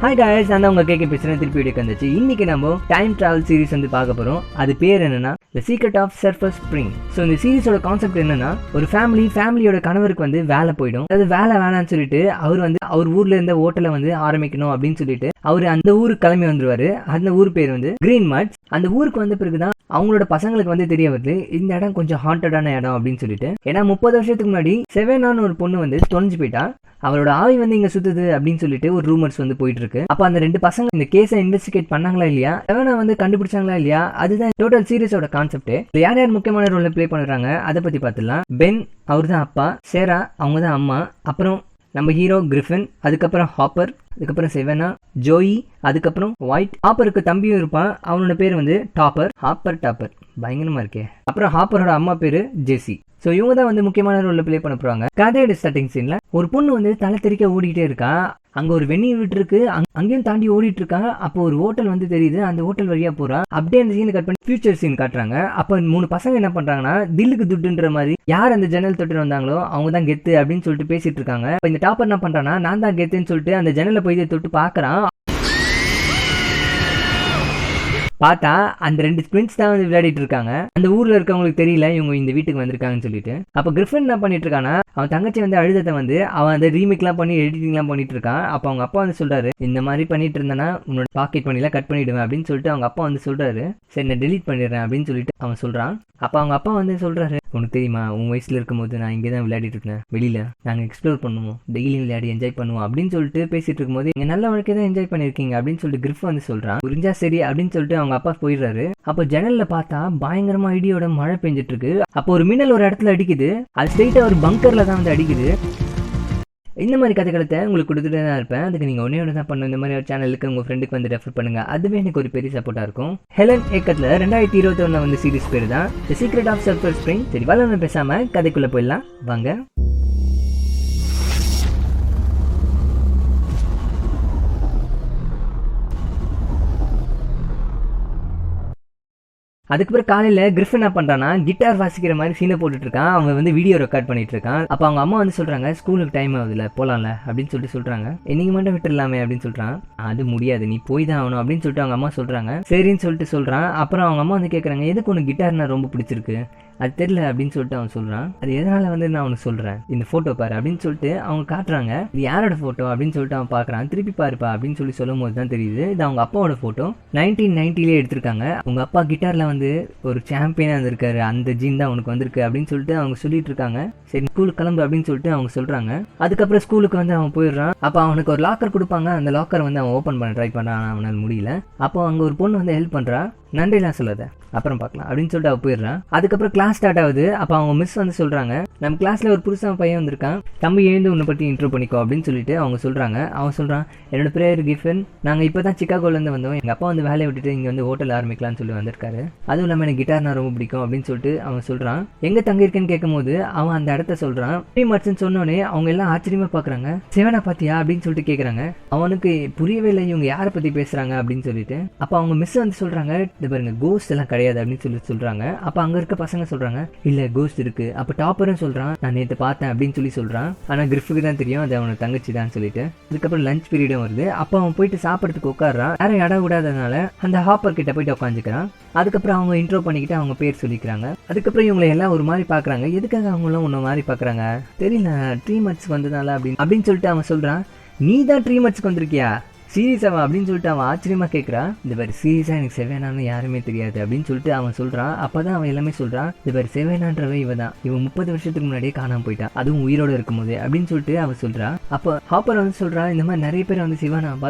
Hi guys, நான் உங்க கேக்க பேசுறேன். திருப்பி வீடியோக்கு வந்துச்சு. இன்னைக்கு நம்ம டைம் டிராவல் சீரிஸ் வந்து பார்க்க போறோம். அது பேர் என்னன்னா The Secret of Sulphur Spring. So இந்த சீரிஸோட கான்செப்ட் என்னன்னா, ஒரு ஃபேமிலியோட கணவருக்கு வந்து வேலை போயிடும். அதாவது வேலை வேணான்னு சொல்லிட்டு அவர் ஊர்ல இருந்த ஹோட்டலை வந்து ஆரம்பிக்கணும் அப்படின்னு சொல்லிட்டு அவர் அந்த ஊருக்கு கிளம்பி வந்துருவாரு. அந்த ஊர் பேர் வந்து கிரீன் மட்ஸ். அந்த ஊருக்கு வந்த பிறகுதான் அவங்களோட பசங்களுக்கு வந்து தெரிய வருது இந்த இடம் கொஞ்சம் ஹாண்டடான இடம் அப்படின்னு சொல்லிட்டு. ஏன்னா 30 வருஷத்துக்கு முன்னாடி செவனான்னு ஒரு பொண்ணு வந்து தொலைஞ்சு போயிட்டா. அவரோட ஆவி வந்து இங்க சுத்துது அப்படின்னு சொல்லிட்டு ஒரு ரூமர்ஸ் வந்து போயிட்டு இருக்கு. அப்ப அந்த ரெண்டு பசங்க இந்த கேஸை இன்வெஸ்டிகேட் பண்ணாங்களா இல்லையா, செவனை வந்து கண்டுபிடிச்சாங்களா இல்லையா, அதுதான் டோட்டல் சீரிஸோட கான்செப்ட். யார் யார் முக்கியமான ரோல் பிளே பண்றாங்க அதை பத்தி பார்த்துலாம். பென் அவர் தான் அப்பா, சேரா அவங்க தான் அம்மா, அப்புறம் நம்ம ஹீரோ கிரிஃபின், அதுக்கப்புறம் ஹாப்பர், அதுக்கப்புறம் செவனா, ஜோயி, அதுக்கப்புறம் ஒயிட். ஹாப்பருக்கு தம்பியும் இருப்பான், அவனோட பேர் வந்து டாப்பர். டாப்பர் பயங்கரமா இருக்கே. அப்புறம் ஹாப்பரோட அம்மா பேரு ஜெசி. ஸோ இவங்க தான் வந்து முக்கியமான ரோல்ல பிளே பண்ண போறாங்க. கதையோட ஸ்டார்டிங் சீன்ல ஒரு பொண்ணு வந்து தலை தெறிக்க ஓடிட்டே இருக்கா. அங்க ஒரு வெந்நீர் விட்டு இருக்கு, அங்கேயும் தாண்டி ஓடிட்டு இருக்கா. அப்போ ஒரு ஹோட்டல் வந்து தெரியுது, அந்த ஹோட்டல் வழியா போறா. அப்படியே அந்த சீன் கட் பண்ணி ஃபியூச்சர் சீன் காட்டுறாங்க. அப்ப 3 பசங்க என்ன பண்றாங்கன்னா, தில்லுக்கு துட்டுன்ற மாதிரி யார் அந்த ஜன்னல் தொட்டு வந்தாங்களோ அவங்க தான் கெத்து அப்படின்னு சொல்லிட்டு பேசிட்டு இருக்காங்க. இந்த டாப்பர் என்ன பண்றானா, நான் தான் கெத்துன்னு சொல்லிட்டு அந்த ஜன்னலை போய் தொட்டு பாக்குறான். பார்த்தா அந்த 2 ட்வின்ஸ் தான் வந்து விளையாடிட்டு இருக்காங்க. அந்த ஊர்ல இருக்கவங்களுக்கு தெரியல இவங்க இந்த வீட்டுக்கு வந்திருக்காங்கன்னு சொல்லிட்டு. அப்ப கிரிஃபின் என்ன பண்ணிட்டு இருக்கானா, அவன் தங்கச்சி வந்து அழுதத்தை வந்து அவன் அந்த ரீமேக் எல்லாம் பண்ணி எடிட்டிங் எல்லாம் பண்ணிட்டு இருக்கான். அப்ப அவங்க அப்பா வந்து சொல்றாரு, இந்த மாதிரி பண்ணிட்டு இருந்தானா உன்னோட பாக்கெட் பண்ணிலாம் கட் பண்ணிடுவேன் அப்படின்னு சொல்லிட்டு அவங்க அப்பா வந்து சொல்றாரு. சரி நான் டெலீட் பண்ணிடுறேன் அப்படின்னு சொல்லிட்டு அவன் சொல்றான். அப்ப அவங்க அப்பா வந்து சொல்றாரு, உனக்கு தெரியுமா உன் வயசுல இருக்கும்போது நான் இங்கே தான் விளையாடிட்டு இருக்கேன், வெளியில நாங்க எக்ஸ்ப்ளோர் பண்ணுவோம், டெய்லியும் விளையாடி என்ஜாய் பண்ணுவோம் அப்படின்னு சொல்லிட்டு பேசிட்டு இருக்கும்போது நீங்க நல்ல வாழ்க்கை தான் என்ஜாய் பண்ணிருக்கீங்க அப்படின்னு சொல்லிட்டு கிரிஃப் வந்து சொல்றான். புரிஞ்சா சரி அப்படின்னு சொல்லிட்டு அவங்க அப்பா போயிடுறாரு. அப்ப ஜன்னல்ல பார்த்தா பயங்கரமா இடியோட மழை பெஞ்சிட்டு இருக்கு. அப்போ ஒரு மின்னல் ஒரு இடத்துல அடிக்குது, அது ஸ்ட்ரெயிட்டா ஒரு பங்கர்ல தான் வந்து அடிக்குது. இந்த மாதிரி கதைகளத்தை உங்களுக்கு கொடுத்துட்டு தான் இருப்பேன். அதுக்கு நீங்க ஒன்னே தான் பண்ணணும், இந்த மாதிரி ஒரு சேனலுக்கு உங்க ஃப்ரெண்டுக்கு வந்து ரெஃபர் பண்ணுங்க. அதுவே எனக்கு ஒரு பெரிய சப்போர்ட்டா இருக்கும். ஹெலன் ஏக்கத்துல 2021 வந்து சீரிஸ் பேர் தான் The Secret of Sulphur Spring. சரி வளர்ந்து பேசாம கதைக்குள்ள போயிடலாம் வாங்க. அதுக்கப்புறம் காலையில கிரிஃபின் என்ன பண்றானா, கிட்டார் வாசிக்கிற மாதிரி சீனை போட்டுட்டு இருக்கான். அவங்க வந்து வீடியோ ரெக்கார்ட் பண்ணிட்டு இருக்கான். அப்ப அவங்க அம்மா வந்து சொல்றாங்க, ஸ்கூலுக்கு டைம் ஆகுதுல போலாம்ல அப்படின்னு சொல்லிட்டு சொல்றாங்க. இன்னைக்கு மட்டும் விட்டுடலாமே அப்படின்னு சொல்றான். அது முடியாது, நீ போய் தான் ஆகணும் அப்படின்னு சொல்லிட்டு அவங்க அம்மா சொல்றாங்க. சரின்னு சொல்லிட்டு சொல்றான். அப்புறம் அவங்க அம்மா வந்து கேட்கறாங்க, எதுக்கு உனக்கு கிட்டார்னா ரொம்ப பிடிச்சிருக்கு, அது தெரியல அப்படின்னு சொல்லிட்டு அவன் சொல்றான். அது எதனால வந்து நான் அவனுக்கு சொல்றேன், இந்த போட்டோ பாரு அப்படின்னு சொல்லிட்டு அவங்க காட்டுறாங்க. இது யாரோட போட்டோ அப்படின்னு சொல்லிட்டு அவன் பாக்குறான். திருப்பி பாருப்பா அப்படின்னு சொல்லி சொல்லும் போது தான் தெரியுது இது அவங்க அப்பாவோட போட்டோ. 1990 எடுத்திருக்காங்க. உங்க அப்பா கிட்டார்ல வந்து ஒரு சாம்பியனா இருந்திருக்காரு, அந்த ஜீன் தான் அவனுக்கு வந்திருக்கு அப்படின்னு சொல்லிட்டு அவங்க சொல்லிட்டு இருக்காங்க. சரி ஸ்கூலுக்கு கிளம்பு அப்படின்னு சொல்லிட்டு அவங்க சொல்றாங்க. அதுக்கப்புறம் ஸ்கூலுக்கு வந்து அவன் போயிடுறான். அப்ப அவனுக்கு ஒரு லாக்கர் கொடுப்பாங்க. அந்த லாக்கர் வந்து அவன் ஓபன் பண்ண ட்ரை பண்றான், அவனால் முடியல. அப்போ அங்க ஒரு பொண்ணு வந்து ஹெல்ப் பண்றா. நன்றிலாம் சொல்லாத, அப்புறம் பார்க்கலாம் அப்படின்னு சொல்லிட்டு அவ போயிடுறான். அதுக்கப்புறம் கிளாஸ் ஸ்டார்ட் ஆகுது. அப்ப அவங்க மிஸ் வந்து சொல்றாங்க, நம்ம கிளாஸ்ல ஒரு புதுசா பையன் வந்திருக்கான், தம்பி எழுந்து உன்னை பத்தி இன்ட்ரோ பண்ணிக்கோ அப்படின்னு சொல்லிட்டு அவங்க சொல்றாங்க. அவன் சொல்றான், என்னோட பேர் கிரிஃபின், நாங்க இப்பதான் சிக்காகோல இருந்து வந்தோம், எங்க அப்பா வந்து வேலையை விட்டுட்டு இங்க வந்து ஹோட்டல் ஆரம்பிக்கலாம்னு சொல்லி வந்திருக்காரு, அதுவும் இல்லாம எனக்கு கிட்டார்னா ரொம்ப பிடிக்கும் அப்படின்னு சொல்லிட்டு அவன் சொல்றான். எங்க தங்க இருக்கேன்னு கேட்கும் போது அவன் அந்த இடத்த சொல்றான். மட்ஸ்ன்னு சொன்னோடனே அவங்க எல்லாம் ஆச்சரியமா பாக்குறாங்க. சிவனா பாத்தியா அப்படின்னு சொல்லிட்டு கேக்குறாங்க. அவனுக்கு புரியவே இல்லை இவங்க யாரை பத்தி பேசுறாங்க அப்படின்னு சொல்லிட்டு. அப்ப அவங்க மிஸ் வந்து சொல்றாங்க, இது பாருங்க கோஸ்ட் எல்லாம் கிடையாது அப்படின்னு சொல்லி சொல்றாங்க. அப்ப அங்க இருக்க பசங்க சொல்றாங்க, இல்ல கோஸ்ட் இருக்கு. அப்ப டாப்பரும் சொல்றான், நான் நேத்து பார்த்தேன் அப்படின்னு சொல்லி சொல்றான். ஆனா கிரிஃபுக்கு தான் தெரியும் அது அவனோட தங்கச்சி தான் சொல்லிட்டு. இதுக்கப்புறம் லஞ்ச் பீரியடும் வருது. அப்ப அவன் போயிட்டு சாப்பிடறதுக்கு உட்காடுறான். யாரும் இடம் விடாதனால அந்த ஹாப்பர் கிட்ட போயிட்டு உட்காந்துக்கிறான். அதுக்கப்புறம் அவங்க இன்ட்ரோ பண்ணிக்கிட்டு அவங்க பேர் சொல்லிக்கிறாங்க. அதுக்கப்புறம் இவங்களை எல்லாம் ஒரு மாதிரி பாக்குறாங்க. எதுக்காக அவங்க எல்லாம் உன்ன மாதிரி பாக்குறாங்க தெரியல, 3 months வந்ததால அப்படின்னு சொல்லிட்டு அவன் சொல்றான். நீ தான் 3 monthsக்கு வந்திருக்கியா சீரியஸாவா அப்படின்னு சொல்லிட்டு அவன் ஆச்சரியமா கேட்கறான். இந்த மாதிரி சீரியஸா எனக்கு செவேனான்னு யாருமே தெரியாது அப்படின்னு சொல்லிட்டு அவன் சொல்றான். அப்பதான் அவன் எல்லாமே சொல்றான், இந்த மாதிரி செவேனான்றவ இவதான், இவன் 30 வருஷத்துக்கு முன்னாடியே காணாம போயிட்டான், அதுவும் உயிரோட இருக்கும் போது அப்படின்னு சொல்லிட்டு அவன் சொல்றான். அப்போ ஹாப்பர் வந்து சொல்றான், இந்த மாதிரி நிறைய பேர் வந்து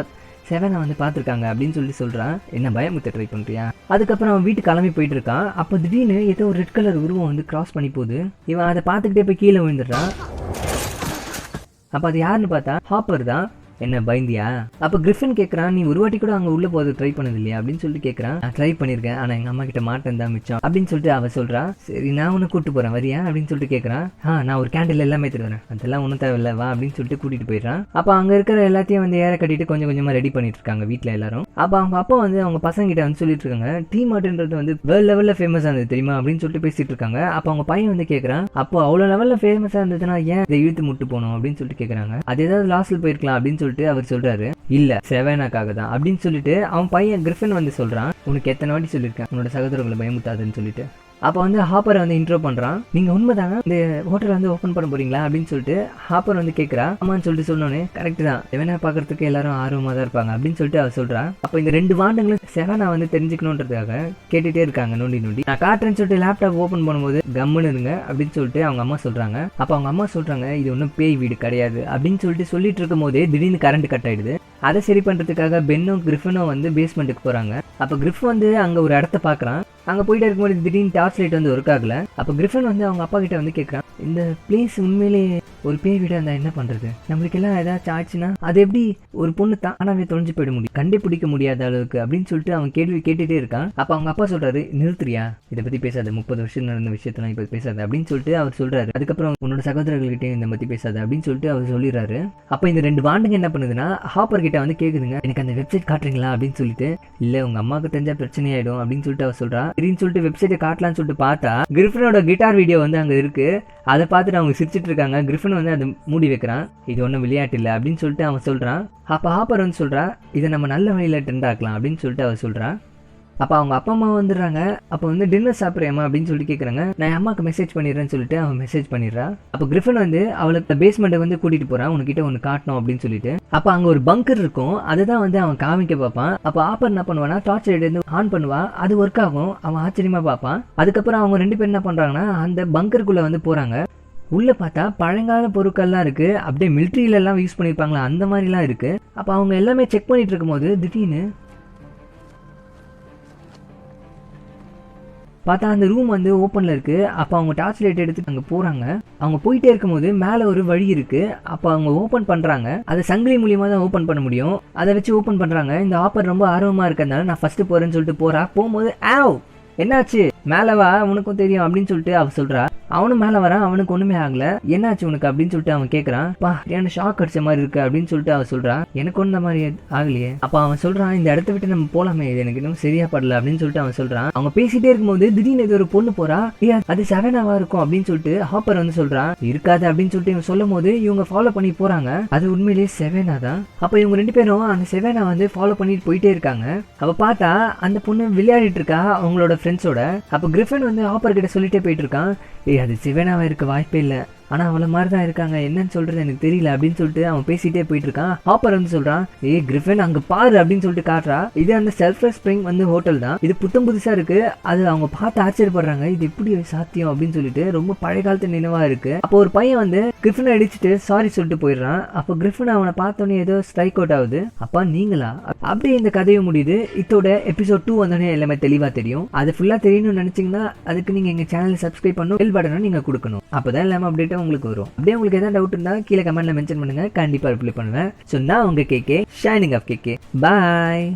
செவனை வந்து பார்த்துருக்காங்க அப்படின்னு சொல்லி சொல்றான். என்ன பயமுத்த ட்ரை பண்றியா? அதுக்கப்புறம் அவன் வீட்டுக்கு கிளம்பி போயிட்டு இருக்கான். அப்போ திடீர்னு ஏதோ ஒரு ரெட் கலர் உருவம் வந்து கிராஸ் பண்ணி போகுது. இவன் அதை பார்த்துக்கிட்டே போய் கீழே விழுந்துடுறான். அப்போ அது யாருன்னு பார்த்தா ஹாப்பர் தான். என்ன பயந்தியா? அப்ப கிரிஃபின் கேட்கறான், நீ ஒரு வாட்டி கூட அங்க உள்ள போது ட்ரை பண்ணது இல்லையா அப்படின்னு சொல்லிட்டு கேட்கறான். நான் ட்ரை பண்ணிருக்கேன், ஆனா எங்க அம்மா கிட்ட மாட்டேன் தான் மிச்சம் அப்படின்னு சொல்லிட்டு அவ சொல்றா. சரி நான் உன்னை கூட்டு போறேன் வரியா அப்படின்னு சொல்லிட்டு கேட்கறான். நான் ஒரு கேண்டில் எல்லாமே தருவேன், அதெல்லாம் ஒன்றும் தேவையில்ல வா அப்படின்னு சொல்லிட்டு கூட்டிட்டு போயிடுறான். அப்ப அங்க இருக்கிற எல்லாத்தையும் வந்து ஏற கட்டிட்டு கொஞ்சம் கொஞ்சமா ரெடி பண்ணிட்டு இருக்காங்க வீட்டுல எல்லாரும். அப்ப அவங்க அப்பா வந்து அவங்க பசங்க கிட்ட வந்து சொல்லிட்டு இருக்காங்க, டீ மார்ட்ன்றது வந்து வேர்ல்ட் லெவல்ல ஃபேமஸ் ஆனது தெரியுமா அப்படின்னு சொல்லிட்டு பேசிட்டு இருக்காங்க. அப்ப அவங்க பையன் வந்து கேட்கறான், அப்போ அவ்வளவு லெவல்ல ஃபேமஸா இருந்ததுன்னா ஏன் இதை இழுத்து முட்டு போனோம் அப்படின்னு சொல்லிட்டு கேட்கறாங்க. அது ஏதாவது லாஸ்ட்ல போயிருக்கலாம் அப்படின்னு சொல்லிட்டு அவர் சொல்றாரு. இல்ல செவேனாக்காக தான் அப்படின்னு சொல்லிட்டு அவன் பையன் கிரிஃபின் வந்து சொல்றான், உனக்கு எத்தனை வாட்டி சொல்லியிருக்கேன் உன்னோட சகோதரர்களை பயமுத்தாதுன்னு சொல்லிட்டு. அப்போ வந்து ஹாப்பரை வந்து இன்ட்ரோ பண்ணுறான். நீங்கள் உண்மைதாங்க இந்த ஹோட்டல் வந்து ஓப்பன் பண்ண போறீங்களா அப்படின்னு சொல்லிட்டு ஹாப்பர் வந்து கேட்குறா. ஆமான்னு சொல்லிட்டு சொன்னோன்னே கரெக்ட் தான், செவனா பார்க்கறதுக்கு எல்லாரும் ஆர்வமாக தான் இருப்பாங்க அப்படின்னு சொல்லிட்டு அவ சொல்கிறா. அப்போ இந்த 2 வாண்டங்களும் செவனா வந்து தெரிஞ்சுக்கணுன்றதுக்காக கேட்டுகிட்டே இருக்காங்க நோண்டி நோண்டி. நான் காட்டுறேன்னு சொல்லிட்டு லேப்டாப் ஓப்பன் பண்ணும்போது கம்முன்னு இருங்க அப்படின்னு சொல்லிட்டு அவங்க அம்மா சொல்கிறாங்க. அப்போ அவங்க அம்மா சொல்கிறாங்க, இது ஒன்றும் பேய் வீடு கிடையாது அப்படின்னு சொல்லிட்டு இருக்கும் போதே திடீர்னு கரண்ட் கட் ஆகிடுது. அதை சரி பண்ணுறதுக்காக பென்னும் கிரிஃபினும் வந்து பேஸ்மெண்ட்டுக்கு போகிறாங்க. அப்போ கிரிஃப் வந்து அங்கே ஒரு இடத்த பார்க்குறான். அங்கே போயிட்டு இருக்கும்போது திடீர்னு டார்ச் லைட் வந்து ஒர்க் ஆகல. அப்போ கிரிஃபின் வந்து அவங்க அப்பா கிட்ட வந்து கேட்குறான், இந்த பிளேஸ் உண்மையிலே ஒரு பேய் வீடாக இருந்தால் என்ன பண்ணுறது, நம்மளுக்கு எல்லாம் ஏதாச்சும் ஆச்சுன்னா அது எப்படி ஒரு பொண்ணு தானாவே தொலைஞ்சு போயிட முடியும், கண்டுபிடிக்க முடியாத அளவுக்கு அப்படின்னு சொல்லிட்டு அவன் கேள்வி கேட்டுகிட்டே இருக்கான். அப்போ அவங்க அப்பா சொல்கிறாரு, நிறுத்துறியா, இதை பற்றி பேசாத, 30 வருஷம் நடந்த விஷயத்தெல்லாம் இப்போ பேசாத அப்படின்னு சொல்லிட்டு அவர் சொல்கிறாரு. அதுக்கப்புறம் உன்னோட சகோதரர்கள்கிட்டையும் இந்த பற்றி பேசாத அப்படின்னு சொல்லிட்டு அவர் சொல்லிடுறாரு. அப்போ இந்த 2 வாண்டுங்க என்ன பண்ணுதுன்னா ஹாப்பர் கிட்ட வந்து கேட்குதுங்க, எனக்கு அந்த வெப்சைட் காட்டுறீங்களா அப்படின்னு சொல்லிட்டு. இல்லை உங்கள் அம்மாவுக்கு தெரிஞ்சா பிரச்சனை ஆகிடும் அப்படின்னு சொல்லிட்டு அவர் சொல்கிறா. அப்படின்னு சொல்லிட்டு வெப்சைட்டை காட்டலான்னு சொல்லிட்டு பார்த்தா கிரிஃபினோட கிட்டார் வீடியோ வந்து அங்கே இருக்கு. அதை பார்த்துட்டு அவங்க சிரிச்சிட்டு இருக்காங்க. கிரிஃபின் வந்து அதை மூடி வைக்கிறான். இது ஒன்றும் விளையாட்டு இல்லை அப்படின்னு சொல்லிட்டு அவன் சொல்கிறான். அப்போ ஹாப்பர் வந்து சொல்கிறா, இதை நம்ம நல்ல வழியில் ட்ரெண்ட் ஆக்கலாம் அப்படின்னு சொல்லிட்டு அவர் சொல்கிறான். அப்போ அவங்க அப்பா அம்மா வந்துடுறாங்க. அப்போ வந்து டின்னர் சாப்பிட்றியம்மா அப்படின்னு சொல்லிட்டு கேட்குறாங்க. நான் அம்மாவுக்கு மெசேஜ் பண்ணிடுறேன்னு சொல்லிட்டு அவன் மெசேஜ் பண்ணிடுறா. அப்போ கிரிஃபின் வந்து அவளுக்கு பேஸ்மெண்ட்டை வந்து கூட்டிகிட்டு போகிறான், உனக்கிட்ட ஒன்று காட்டணும் அப்படின்னு சொல்லிட்டு. அப்போ அங்கே ஒரு பங்கர் இருக்கும், அதை தான் வந்து அவன் காமிக்க பார்ப்பான். அப்போ ஆப்பர் என்ன பண்ணுவானா டார்ச் லைட் வந்து ஆன் பண்ணுவா, அது ஒர்க் ஆகும். அவன் ஆச்சரியமாக பார்ப்பான். அதுக்கப்புறம் அவங்க 2 பேர் என்ன பண்ணுறாங்கன்னா அந்த பங்கருக்குள்ளே வந்து போகிறாங்க. உள்ளே பார்த்தா பழங்கால பொருட்கள்லாம் இருக்குது, அப்படியே மிலிட்ரியிலலாம் யூஸ் பண்ணியிருப்பாங்களா அந்த மாதிரிலாம் இருக்குது. அப்போ அவங்க எல்லாமே செக் பண்ணிட்டு இருக்கும்போது திடீர்னு பார்த்தா அந்த ரூம் வந்து ஓப்பனில் இருக்குது. அப்போ அவங்க டார்ச் லைட் எடுத்து அங்கே போகிறாங்க. அவங்க போயிட்டே இருக்கும்போது மேலே ஒரு வழி இருக்குது. அப்போ அவங்க ஓப்பன் பண்ணுறாங்க. அதை சங்கிலி மூலியமாக தான் ஓப்பன் பண்ண முடியும். அதை வச்சு ஓப்பன் பண்ணுறாங்க. இந்த ஆப்பர் ரொம்ப ஆர்வமாக இருக்கிறதுனால நான் ஃபஸ்ட்டு போகிறேன்னு சொல்லிட்டு போகிறா. போகும்போது ஆவ் என்னாச்சு, மேலே வா உனக்கும் தெரியும் அப்படின்னு சொல்லிட்டு அவ சொல்கிறா. அவனும் மேலே வரான். அவனுக்கு ஒன்றுமே ஆகலை. என்னாச்சு உனக்கு அப்படின்னு சொல்லிட்டு அவன் கேட்குறான். பா என்ன ஷாக் அடிச்ச மாதிரி இருக்கு அப்படின்னு சொல்லிட்டு அவன் சொல்கிறான். எனக்கு ஒன்றும் மாதிரி ஆகலையே. அப்போ அவன் சொல்கிறான், இந்த இடத்த விட்டு நம்ம போகலாமே, இது எனக்கு இன்னும் சரியா படல அப்படின்னு சொல்லிட்டு அவன் சொல்கிறான். அவங்க பேசிட்டே இருக்கும்போது திடீர்னு இது ஒரு பொண்ணு போகிறா. அது செவனாவா இருக்கும் அப்படின்னு சொல்லிட்டு ஹாப்பர் வந்து சொல்கிறான். இருக்காது அப்படின்னு சொல்லிட்டு இவங்க சொல்லும் போது இவங்க ஃபாலோ பண்ணி போகிறாங்க. அது உண்மையிலேயே செவனா தான். அப்போ இவங்க 2 பேரும் அந்த செவனா வந்து ஃபாலோ பண்ணிட்டு போயிட்டே இருக்காங்க. அப்போ பார்த்தா அந்த பொண்ணு விளையாடிட்டு இருக்கா அவங்களோட ஃப்ரெண்ட்ஸோட. அப்போ கிரிஃபின் வந்து ஹாப்பர் கிட்ட சொல்லிட்டே போயிட்டு இருக்கான், அது செவனாவா இருக்க வாய்ப்பே இல்லை, ஆனால் அவளை மாதிரி தான் இருக்காங்க, என்னன்னு சொல்கிறது எனக்கு தெரியல அப்படின்னு சொல்லிட்டு அவன் பேசிகிட்டே போயிட்டு இருக்கான். ஹாப்பர் வந்து சொல்கிறான், கிரிஃபின் அங்கே பாரு அப்படின்னு சொல்லிட்டு காட்டுறா. இது அந்த செல்ஃப்ரெஸ் ஸ்ப்ரிங் வந்து ஹோட்டல் தான். இது புத்தம் புதுசாக இருக்குது. அது அவங்க பார்த்து ஆச்சரியப்படுறாங்க, இது எப்படி சாத்தியம் அப்படின்னு சொல்லிட்டு. ரொம்ப பழைய காலத்து நினைவாக இருக்குது. அப்போ ஒரு பையன் வந்து கிரிஃபினை அடிச்சுட்டு சாரி சொல்லிட்டு போயிடுறான். அப்போ கிரிஃபின் அவனை பார்த்தோன்னே ஏதோ ஸ்ட்ரைக் அவுட் ஆகுது. அப்பா நீங்களா, அப்படியே இந்த கதையை முடியுது. இதோட எபிசோட் 2 வந்தோடனே எல்லாமே தெளிவாக தெரியும். அது ஃபுல்லாக தெரியணும்னு நினச்சிங்கன்னா அதுக்கு நீங்கள் எங்கள் சேனலை சப்ஸ்கிரைப் பண்ணணும், பெல் பட்டனை நீங்கள் கொடுக்கணும். அப்போ தான் எல்லாமே அப்டேட் உங்களுக்கு வரும். அப்படியே உங்களுக்கு ஏதாவது டவுட் இருந்தா கீழே கமெண்ட்ல மென்ஷன் பண்ணுங்க, கண்டிப்பா ரிப்ளை பண்ணுவேன். ஸோ நான் உங்க KK, shining of KK. Bye.